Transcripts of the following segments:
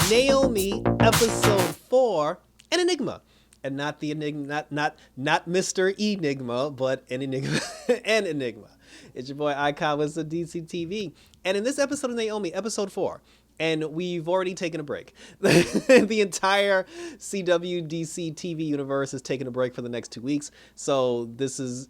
Naomi, episode 4, an Enigma. And not the Enigma, not Mr. Enigma, but an Enigma. An Enigma. It's your boy Icon with some DCTV. And in this episode of Naomi, episode 4, and we've already taken a break. The entire CWDC TV universe is taking a break for the next 2 weeks. So this is,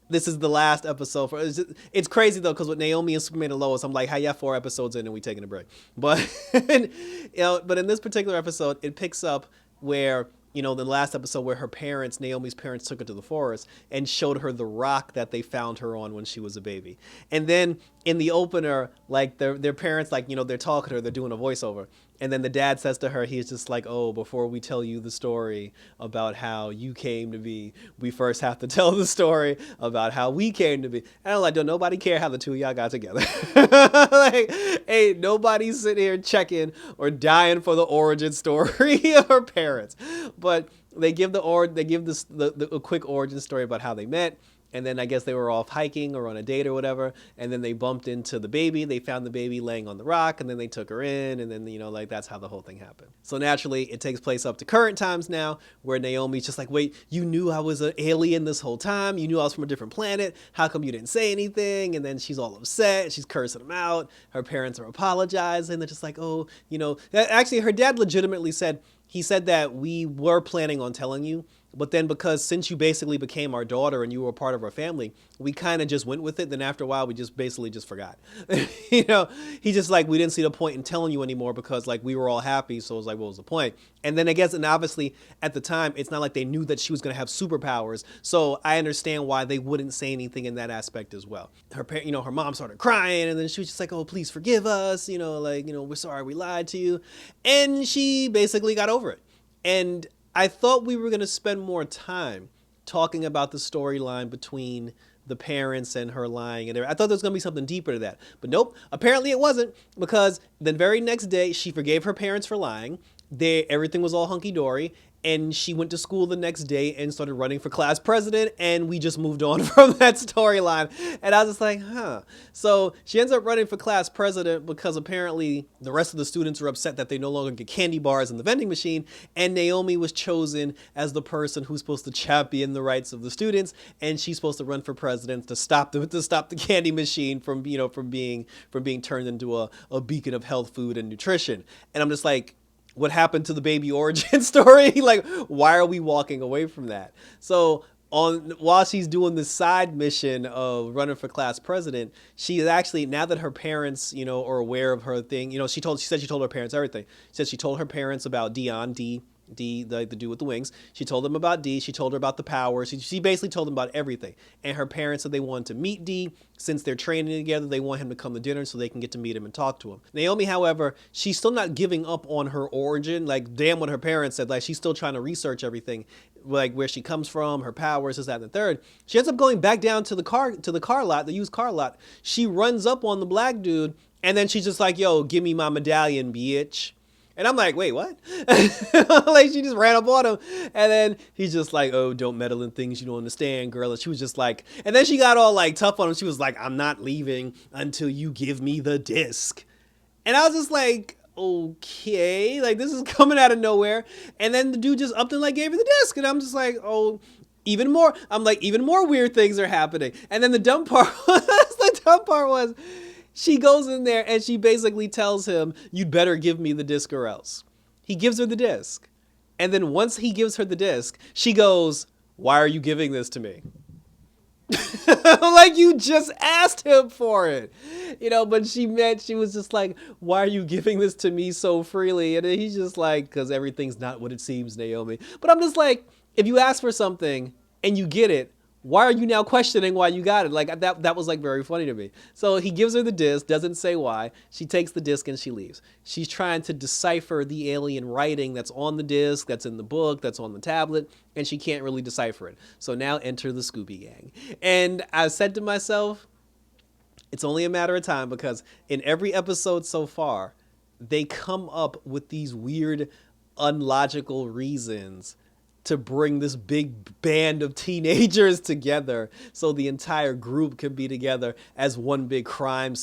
this is the last episode for it's crazy though, because with Naomi and Superman and Lois, I'm like, how yeah, 4 episodes in and we taking a break. But but in this particular episode, it picks up where the last episode where her parents, Naomi's parents, took her to the forest and showed her the rock that they found her on when she was a baby. And then in the opener, like their parents, like, they're talking to her, they're doing a voiceover. And then the dad says to her, he's just like, oh, before we tell you the story about how you came to be, we first have to tell the story about how we came to be. And I'm like, don't nobody care how the two of y'all got together. Like, ain't nobody sitting here checking or dying for the origin story of her parents. But they give a quick origin story about how they met. And then I guess they were off hiking or on a date or whatever. And then they bumped into the baby. They found the baby laying on the rock, and then they took her in. And then, that's how the whole thing happened. So naturally, it takes place up to current times now, where Naomi's just like, wait, you knew I was an alien this whole time. You knew I was from a different planet. How come you didn't say anything? And then she's all upset. She's cursing them out. Her parents are apologizing. They're just like, oh, actually, her dad legitimately said, he said that we were planning on telling you, but then because since you basically became our daughter and you were a part of our family, we kind of just went with it. Then after a while, we just basically just forgot. He just like, we didn't see the point in telling you anymore because like we were all happy. So it was like, what was the point? And then I guess, and obviously at the time, it's not like they knew that she was going to have superpowers. So I understand why they wouldn't say anything in that aspect as well. Her her mom started crying, and then she was just like, oh, please forgive us. We're sorry we lied to you. And she basically got over it. And I thought we were going to spend more time talking about the storyline between the parents and her lying. And I thought there was going to be something deeper to that. But nope, apparently it wasn't, because the very next day she forgave her parents for lying. Everything was all hunky-dory. And she went to school the next day and started running for class president. And we just moved on from that storyline. And I was just like, huh. So she ends up running for class president because apparently the rest of the students are upset that they no longer get candy bars in the vending machine. And Naomi was chosen as the person who's supposed to champion the rights of the students. And she's supposed to run for president to stop the candy machine from being turned into a beacon of health, food, and nutrition. And I'm just like, what happened to the baby origin story? Like, why are we walking away from that? So while she's doing the side mission of running for class president, she's actually, now that her parents, are aware of her thing, she said she told her parents everything. She said she told her parents about D, the dude with the wings. She told them about D. She told her about the powers. She basically told them about everything. And her parents said they wanted to meet D. Since they're training together, they want him to come to dinner so they can get to meet him and talk to him. Naomi, however, she's still not giving up on her origin. Like, damn what her parents said. Like, she's still trying to research everything, like where she comes from, her powers, this, that, and the third. She ends up going back down to the car lot, the used car lot. She runs up on the black dude, and then she's just like, yo, give me my medallion, bitch. And I'm like, wait, what? Like, she just ran up on him. And then he's just like, oh, don't meddle in things you don't understand, girl. And she was just like, and then she got all like tough on him. She was like, I'm not leaving until you give me the disc. And I was just like, okay, like this is coming out of nowhere. And then the dude just upped and like gave her the disc. And I'm just like, oh, even more. I'm like, even more weird things are happening. And then the dumb part was, she goes in there and she basically tells him, you'd better give me the disc or else. He gives her the disc. And then once he gives her the disc, she goes, why are you giving this to me? Like, you just asked him for it. But she was just like, why are you giving this to me so freely? And he's just like, because everything's not what it seems, Naomi. But I'm just like, if you ask for something and you get it, why are you now questioning why you got it? Like, that was like very funny to me. So he gives her the disc, doesn't say why. She takes the disc and she leaves. She's trying to decipher the alien writing that's on the disc, that's in the book, that's on the tablet, and she can't really decipher it. So now enter the Scooby Gang. And I said to myself, it's only a matter of time, because in every episode so far, they come up with these weird, unlogical reasons to bring this big band of teenagers together so the entire group can be together as one big crime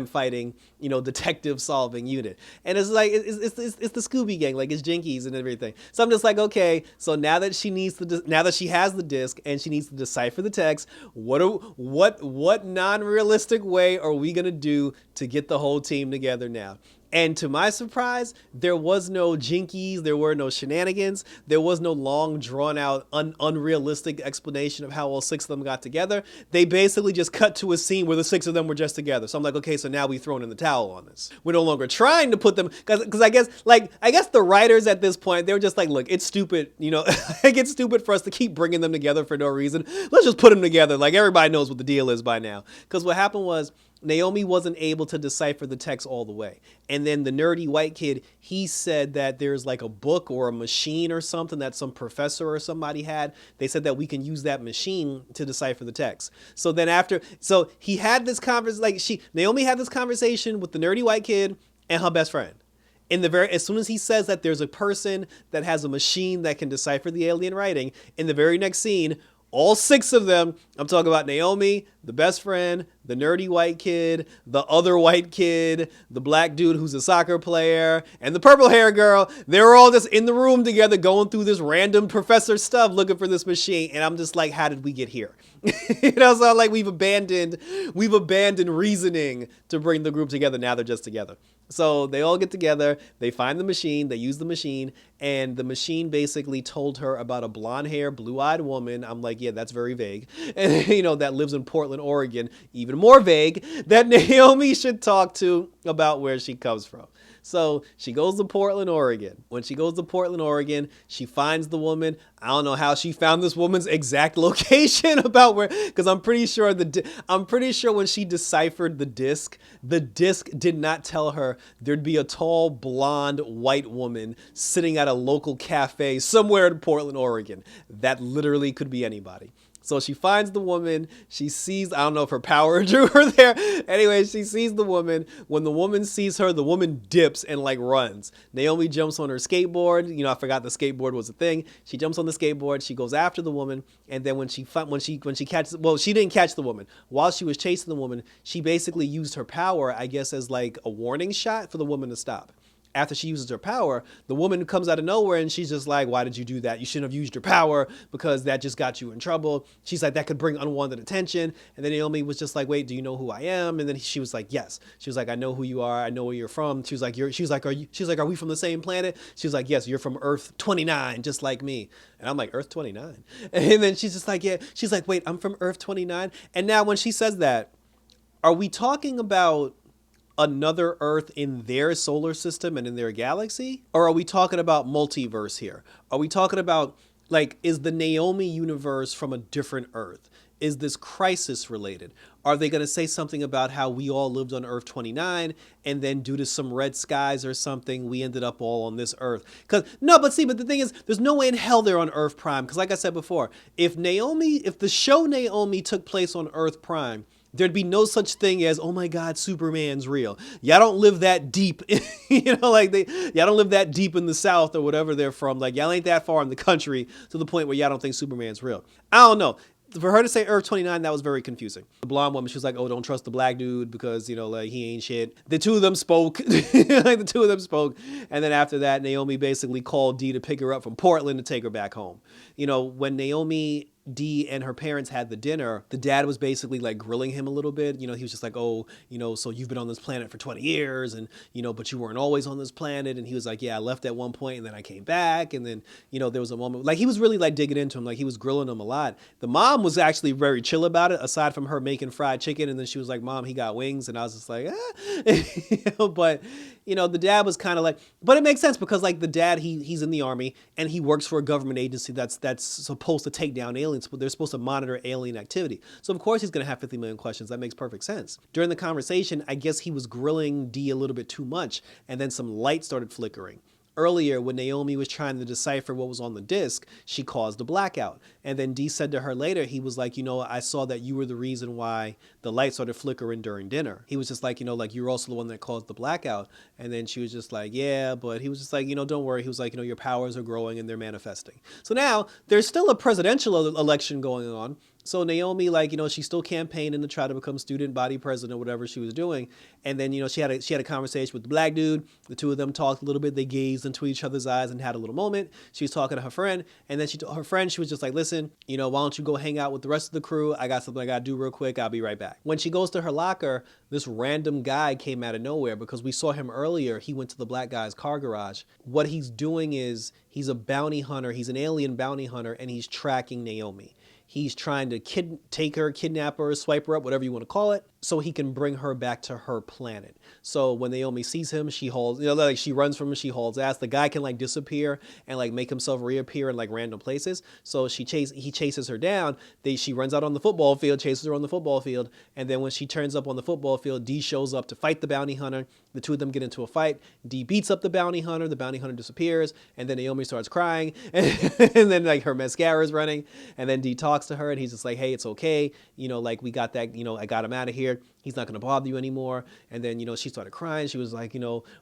fighting, detective solving unit. And it's like it's the Scooby Gang, like it's Jinkies and everything. So I'm just like, okay, so now that now that she has the disc and she needs to decipher the text, what non-realistic way are we gonna do to get the whole team together now? And to my surprise, there was no jinkies, there were no shenanigans, there was no long, drawn-out, unrealistic explanation of how all six of them got together. They basically just cut to a scene where the six of them were just together. So I'm like, okay, so now we've thrown in the towel on this. We're no longer trying to put them, because I guess the writers at this point, they were just like, look, it's stupid, like it's stupid for us to keep bringing them together for no reason. Let's just put them together. Like everybody knows what the deal is by now. Because what happened was, Naomi wasn't able to decipher the text all the way. And then the nerdy white kid, he said that there's like a book or a machine or something that some professor or somebody had. They said that we can use that machine to decipher the text. So then so he had this Naomi had this conversation with the nerdy white kid and her best friend. As soon as he says that there's a person that has a machine that can decipher the alien writing, in the very next scene, all six of them, I'm talking about Naomi, the best friend, the nerdy white kid, the other white kid, the black dude who's a soccer player, and the purple hair girl, they were all just in the room together going through this random professor stuff looking for this machine. And I'm just like, how did we get here? So like we've abandoned reasoning to bring the group together. Now they're just together. So they all get together, they find the machine, they use the machine, and the machine basically told her about a blonde-haired, blue-eyed woman. I'm like, yeah, that's very vague. And, that lives in Portland, Oregon. Even more vague, that Naomi should talk to about where she comes from. So she goes to Portland, Oregon. When she goes to Portland, Oregon, she finds the woman. I don't know how she found this woman's exact location about where, because I'm pretty sure when she deciphered the disc did not tell her there'd be a tall, blonde, white woman sitting at a local cafe somewhere in Portland, Oregon. That literally could be anybody. So she finds the woman, she sees, I don't know if her power drew her there. Anyway, she sees the woman. When the woman sees her, the woman dips and like runs. Naomi jumps on her skateboard. I forgot the skateboard was a thing. She jumps on the skateboard, she goes after the woman, and then when she catches, well, she didn't catch the woman. While she was chasing the woman, she basically used her power, I guess, as like a warning shot for the woman to stop. After she uses her power, the woman comes out of nowhere and she's just like, why did you do that? You shouldn't have used your power because that just got you in trouble. She's like, that could bring unwanted attention. And then Naomi was just like, wait, do you know who I am? And then she was like, yes. She was like, I know who you are. I know where you're from. She was like, are we from the same planet? She was like, yes, you're from Earth 29, just like me. And I'm like, Earth 29? And then she's just like, yeah. She's like, wait, I'm from Earth 29. And now when she says that, are we talking about another Earth in their solar system and in their galaxy? Or are we talking about multiverse here? Are we talking about, like, is the Naomi universe from a different Earth? Is this crisis related? Are they going to say something about how we all lived on Earth 29 and then due to some red skies or something, we ended up all on this Earth? But the thing is, there's no way in hell they're on Earth Prime. Because like I said before, if the show Naomi took place on Earth Prime, there'd be no such thing as, oh my God, Superman's real. Y'all don't live that deep, y'all don't live that deep in the South or whatever they're from. Like, y'all ain't that far in the country to the point where y'all don't think Superman's real. I don't know. For her to say Earth 29, that was very confusing. The blonde woman, she was like, oh, don't trust the black dude because, he ain't shit. The two of them spoke. And then after that, Naomi basically called Dee to pick her up from Portland to take her back home. When Naomi, Dee, and her parents had the dinner, the dad was basically like grilling him a little bit. He was just like, oh, so you've been on this planet for 20 years and, but you weren't always on this planet. And he was like, yeah, I left at one point and then I came back. And then, there was a moment, like he was really like digging into him, like he was grilling him a lot. The mom was actually very chill about it, aside from her making fried chicken. And then she was like, Mom, he got wings. And I was just like, but, the dad was kind of like, but it makes sense because like the dad, he's in the army and he works for a government agency that's supposed to take down aliens. But they're supposed to monitor alien activity. So of course he's going to have 50 million questions. That makes perfect sense. During the conversation, I guess he was grilling Dee a little bit too much and then some light started flickering. earlier when Naomi was trying to decipher what was on the disc, she caused a blackout. And then Dee said to her later, he was like, I saw that you were the reason why the light started flickering during dinner. He was just like, like you're also the one that caused the blackout. And then she was just like, yeah, but he was just like, don't worry. He was like, your powers are growing and they're manifesting. So now there's still a presidential election going on. So Naomi, she's still campaigning to try to become student body president or whatever she was doing. And then, she had a conversation with the black dude. The two of them talked a little bit. They gazed into each other's eyes and had a little moment. She was talking to her friend. And then she told her friend, she was just like, listen, why don't you go hang out with the rest of the crew? I got something I got to do real quick. I'll be right back. When she goes to her locker, this random guy came out of nowhere because we saw him earlier. He went to the black guy's car garage. What he's doing is he's a bounty hunter. He's an alien bounty hunter, and he's tracking Naomi. He's trying to take her, kidnap her, swipe her up, whatever you want to call it, so he can bring her back to her planet. So when Naomi sees him, she holds, she runs from him, she holds ass. The guy can disappear and make himself reappear in random places. So he chases her down. She runs out on the football field, chases her on the football field. And then when she turns up on the football field, Dee shows up to fight the bounty hunter. The two of them get into a fight. Dee beats up the bounty hunter. The bounty hunter disappears. And then Naomi starts crying. And then her mascara is running. And then Dee talks to her and he's just like, hey, it's okay. We got that, I got him out of here. He's not going to bother you anymore. And then, she started crying. She was like,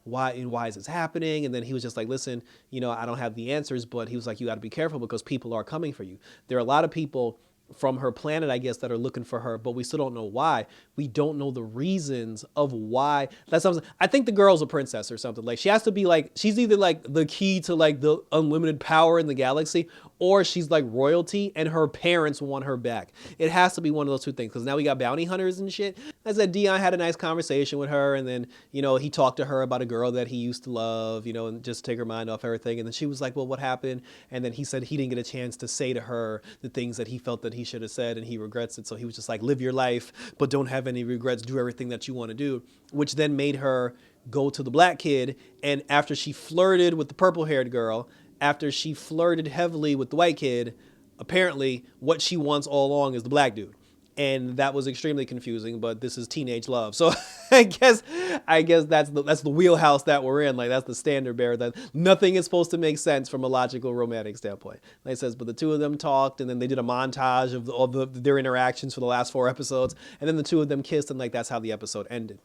why is this happening? And then he was just like, listen, I don't have the answers, but he was like, you got to be careful because people are coming for you. There are a lot of people from her planet, I guess, that are looking for her, but we still don't know why. We don't know the reasons of why. That's something. I think the girl's a princess or something. She has to be she's either the key to the unlimited power in the galaxy, or she's royalty and her parents want her back. It has to be one of those two things, because now we got bounty hunters and shit. I said Dion had a nice conversation with her, and then, he talked to her about a girl that he used to love, and just take her mind off everything. And then she was like, well, what happened? And then he said he didn't get a chance to say to her the things that he felt that he should have said, and he regrets it. So he was just like, live your life, but don't have any regrets. Do everything that you want to do, which then made her go to the black kid. And after she flirted with the purple-haired girl, after she flirted heavily with the white kid, apparently what she wants all along is the black dude. And that was extremely confusing, but this is teenage love. So I guess that's the wheelhouse that we're in. That's the standard bearer, that nothing is supposed to make sense from a logical romantic standpoint. Like it says, but the two of them talked, and then they did a montage of their interactions for the last 4 episodes, and then the two of them kissed, and that's how the episode ended.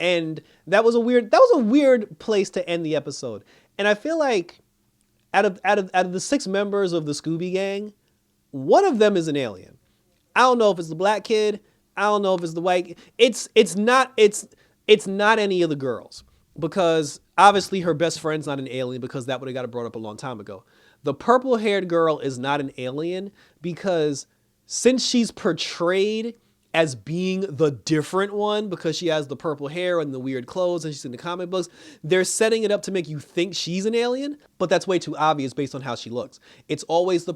And that was a weird place to end the episode. And I feel like out of the 6 members of the Scooby Gang, one of them is an alien. I don't know if it's the black kid. I don't know if it's the white. It's not any of the girls, because obviously her best friend's not an alien, because that would have got it brought up a long time ago. The purple-haired girl is not an alien because since she's portrayed as being the different one, because she has the purple hair and the weird clothes and she's in the comic books, they're setting it up to make you think she's an alien, but that's way too obvious based on how she looks. It's always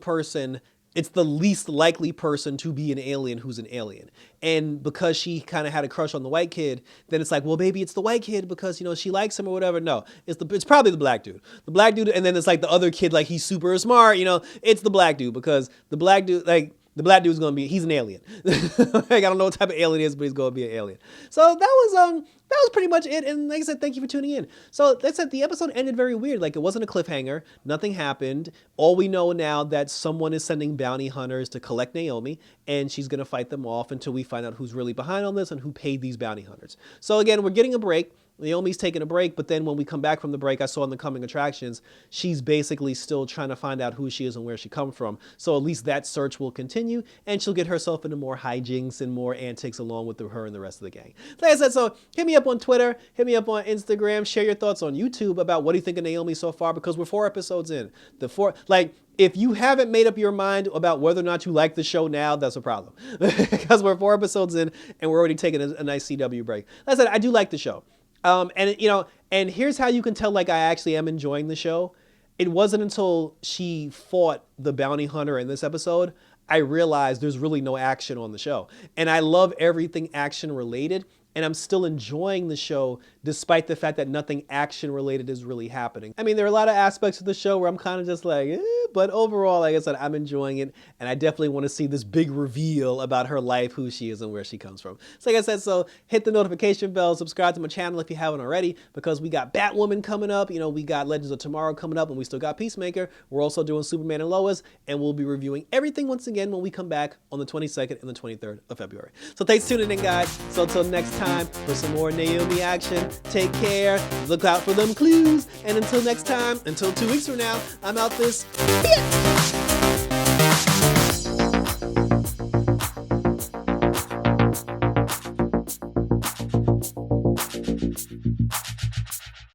it's the least likely person to be an alien who's an alien. And because she kind of had a crush on the white kid, then it's like, well, maybe it's the white kid because, she likes him or whatever. No, it's probably the black dude. The black dude, and then it's the other kid, he's super smart, it's the black dude, because the black dude, the black dude's he's an alien. I don't know what type of alien it is, but he's gonna be an alien. So that was pretty much it. And like I said, thank you for tuning in. So like I said, the episode ended very weird. It wasn't a cliffhanger. Nothing happened. All we know now that someone is sending bounty hunters to collect Naomi, and she's gonna fight them off until we find out who's really behind all this and who paid these bounty hunters. So again, we're getting a break. Naomi's taking a break, but then when we come back from the break, I saw in the coming attractions, she's basically still trying to find out who she is and where she come from. So at least that search will continue, and she'll get herself into more hijinks and more antics along with her and the rest of the gang. Like I said, so hit me up on Twitter, hit me up on Instagram, share your thoughts on YouTube about what do you think of Naomi so far, because we're 4 episodes in. If you haven't made up your mind about whether or not you like the show now, that's a problem. Because we're 4 episodes in, and we're already taking a nice CW break. Like I said, I do like the show. And here's how you can tell I actually am enjoying the show. It wasn't until she fought the bounty hunter in this episode, I realized there's really no action on the show. And I love everything action related, and I'm still enjoying the show despite the fact that nothing action related is really happening. I mean, there are a lot of aspects of the show where I'm kind of just like, but overall, like I said, I'm enjoying it, and I definitely want to see this big reveal about her life, who she is, and where she comes from. So like I said, so hit the notification bell, subscribe to my channel if you haven't already, because we got Batwoman coming up, you know, we got Legends of Tomorrow coming up, and we still got Peacemaker. We're also doing Superman and Lois, and we'll be reviewing everything once again when we come back on the 22nd and the 23rd of February. So thanks for tuning in, guys. So until next time, for some more Naomi action, take care, look out for them clues, and until next time, until 2 weeks from now, I'm out this bitch.